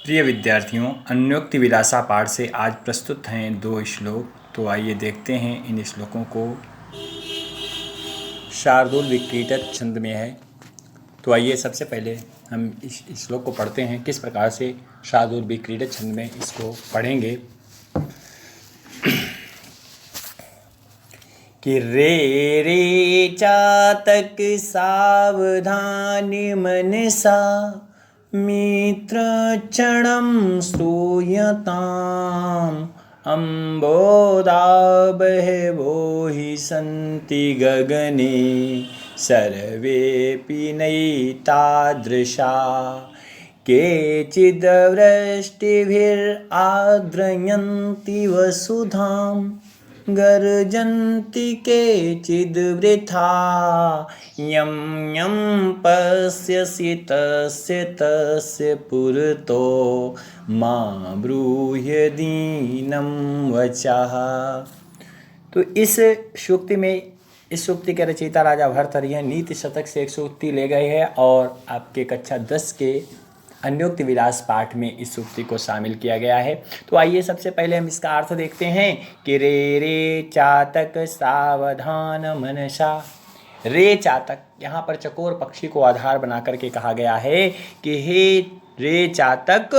प्रिय विद्यार्थियों, अन्योक्ति विलासा पाठ से आज प्रस्तुत हैं 2 श्लोक। तो आइए देखते हैं इन श्लोकों को। शार्दूल विक्रीडत छंद में है। तो आइए सबसे पहले हम इस श्लोक को पढ़ते हैं। किस प्रकार से शार्दूल विक्रीडत छंद में इसको पढ़ेंगे कि रे रे चातक सावधानी मनसा मित्रक्षणं श्रूयताम् अम्बोदा बहवो हि सन्ति गगने सर्वेऽपि नैतादृशा केचिद्वृष्टिभिरार्द्रयन्ति वसुधां गर्जन्ति केचिद्वृथा यं यं पश्यसि तस्य तस्य पुरतो मा ब्रूहि दीनं वचः। तो इस सूक्ति के रचयिता राजा भर्तहरि नीति शतक से एक सूक्ति ले गए हैं और आपके कक्षा 10 के अन्योक्ति विलास पाठ में इस सूक्ति को शामिल किया गया है। तो आइए सबसे पहले हम इसका अर्थ देखते हैं कि रे रे चातक सावधान मनसा। रे चातक, यहाँ पर चकोर पक्षी को आधार बना करके कहा गया है कि हे रे चातक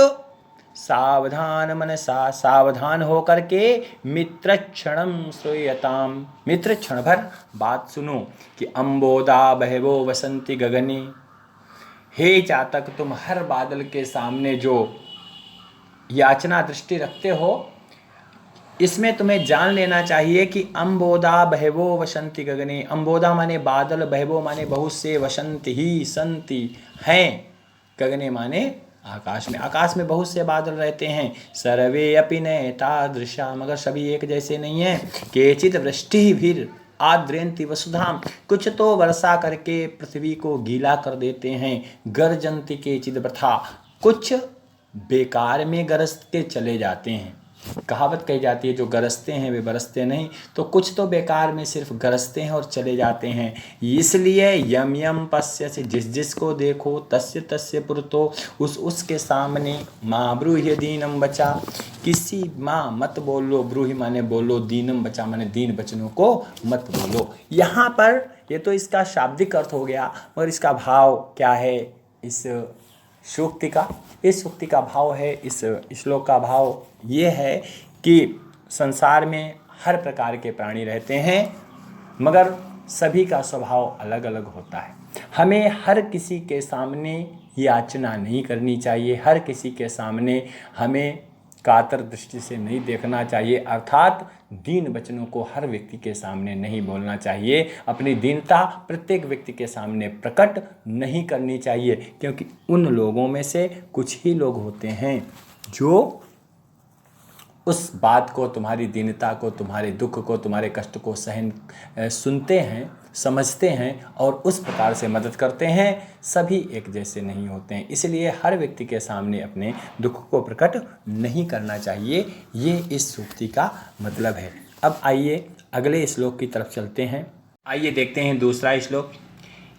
सावधान मनसा, सावधान होकर के मित्र क्षणम श्रूयताम, मित्र क्षण भर बात सुनो कि अम्बोदा बहवो वसंती गगने। हे चातक, तुम हर बादल के सामने जो याचना दृष्टि रखते हो, इसमें तुम्हें जान लेना चाहिए कि अम्बोदा बहवो वसंती गगने। अम्बोदा माने बादल, बहवो माने बहुत से, वसंती ही संति हैं, गगने माने आकाश में। आकाश में बहुत से बादल रहते हैं। सर्वे अपि नैतादृशा, मगर सभी एक जैसे नहीं हैं। केचित् वृष्टिभिर आद्रयन्ति वसुधाम, कुछ तो वर्षा करके पृथ्वी को गीला कर देते हैं। गर्जन्ति केचिद् वृथा, कुछ बेकार में गरज के चले जाते हैं। कहावत कही जाती है, जो गरजते हैं वे बरसते नहीं। तो कुछ तो बेकार में सिर्फ गरजते हैं और चले जाते हैं। इसलिए यम यम पश्यसि, जिस जिसको देखो, तस्य तस्य पुरतो, उसके सामने, माँ ब्रूहि दीनम बचा, किसी माँ मत बोलो, ब्रूहि माने बोलो, दीनम बचा माने दीन वचनों को मत बोलो। यहाँ पर ये तो इसका शाब्दिक अर्थ हो गया, और इसका भाव क्या है इस सूक्ति का? इस सूक्ति का भाव है, इस श्लोक का भाव ये है कि संसार में हर प्रकार के प्राणी रहते हैं, मगर सभी का स्वभाव अलग अलग होता है। हमें हर किसी के सामने याचना नहीं करनी चाहिए, हर किसी के सामने हमें कातर दृष्टि से नहीं देखना चाहिए, अर्थात दीन वचनों को हर व्यक्ति के सामने नहीं बोलना चाहिए। अपनी दीनता प्रत्येक व्यक्ति के सामने प्रकट नहीं करनी चाहिए, क्योंकि उन लोगों में से कुछ ही लोग होते हैं जो उस बात को, तुम्हारी दीनता को, तुम्हारे दुख को, तुम्हारे कष्ट को सुनते हैं, समझते हैं और उस प्रकार से मदद करते हैं। सभी एक जैसे नहीं होते हैं, इसलिए हर व्यक्ति के सामने अपने दुख को प्रकट नहीं करना चाहिए। ये इस सूक्ति का मतलब है। अब आइए अगले श्लोक की तरफ चलते हैं। आइए देखते हैं दूसरा श्लोक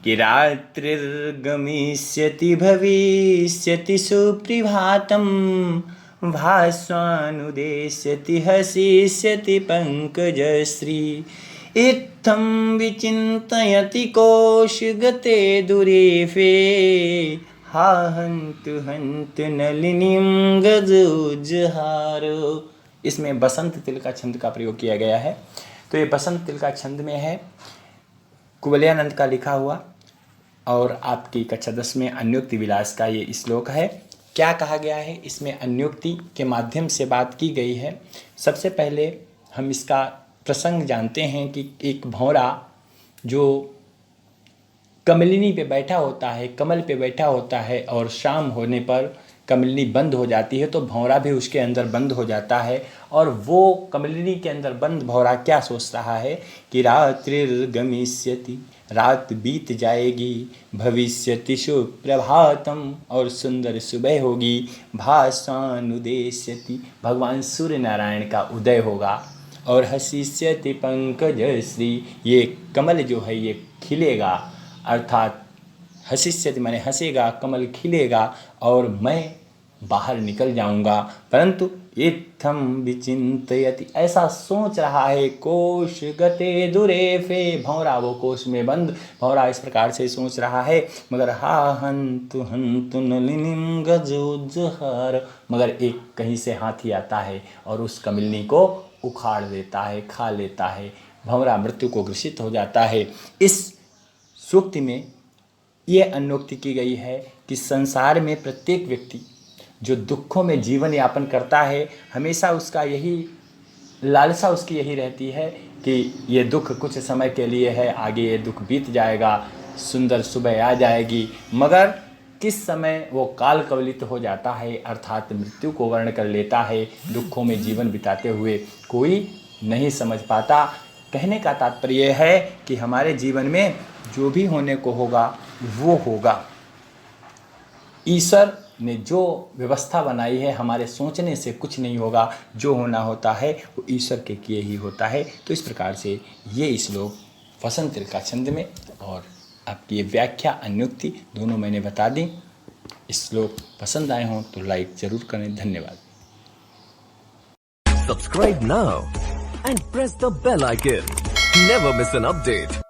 कि रात्रिर्गमिष्यति भविष्यति सुप्रभातम् भास्वानुदेश्यति हसिष्यति पंकजश्री इत्थं विचिन्तयति कोशगते दुरेफे हा हन्तु हन्तु नलिनीं गजोज्जहारो। इसमें बसंत तिल का छंद का प्रयोग किया गया है। तो ये बसंत तिल का छंद में है, कुवलयानंद का लिखा हुआ, और आपकी कक्षा 10 में अन्योक्ति विलास का ये श्लोक है। क्या कहा गया है इसमें? अन्योक्ति के माध्यम से बात की गई है। सबसे पहले हम इसका प्रसंग जानते हैं कि एक भंवरा जो कमलिनी पे बैठा होता है, कमल पे बैठा होता है, और शाम होने पर कमलिनी बंद हो जाती है, तो भंवरा भी उसके अंदर बंद हो जाता है। और वो कमलिनी के अंदर बंद भंवरा क्या सोच रहा है कि रात्रिर्गमिष्यति, रात बीत जाएगी, भविष्यति सुप्रभातम, और सुंदर सुबह होगी, भास्वानुदेश्यति, भगवान सूर्य नारायण का उदय होगा, और हसिष्यति पंकजश्री, ये कमल जो है ये खिलेगा, अर्थात हसिष्यति माने हंसेगा, कमल खिलेगा, और मैं बाहर निकल जाऊंगा, परंतु इत्थम विचिंतयति, ऐसा सोच रहा है। कोश गते दुरे फे, भंवरा वो कोश में बंद, भंवरा इस प्रकार से सोच रहा है। मगर हा हंतु हंतु नलिनीम गजोजहर, मगर एक कहीं से हाथी आता है और उस कमलिनी को उखाड़ देता है, खा लेता है। भंवरा मृत्यु को ग्रसित हो जाता है। इस सूक्ति में ये अन्योक्ति की गई है कि संसार में प्रत्येक व्यक्ति जो दुखों में जीवन यापन करता है, हमेशा उसका यही लालसा उसकी यही रहती है कि ये दुख कुछ समय के लिए है, आगे ये दुख बीत जाएगा, सुंदर सुबह आ जाएगी। मगर किस समय वो काल कवलित हो जाता है, अर्थात मृत्यु को वर्ण कर लेता है, दुखों में जीवन बिताते हुए कोई नहीं समझ पाता। कहने का तात्पर्य है कि हमारे जीवन में जो भी होने को होगा वो होगा। ईश्वर ने जो व्यवस्था बनाई है, हमारे सोचने से कुछ नहीं होगा, जो होना होता है वो ईश्वर के किए ही होता है। तो इस प्रकार से ये श्लोक वसंत ऋतु का छंद में और आपकी ये व्याख्या अन्योक्ति दोनों मैंने बता दी। इस श्लोक पसंद आए हों तो लाइक जरूर करें। धन्यवाद। Subscribe now and press the bell icon. Never miss an update.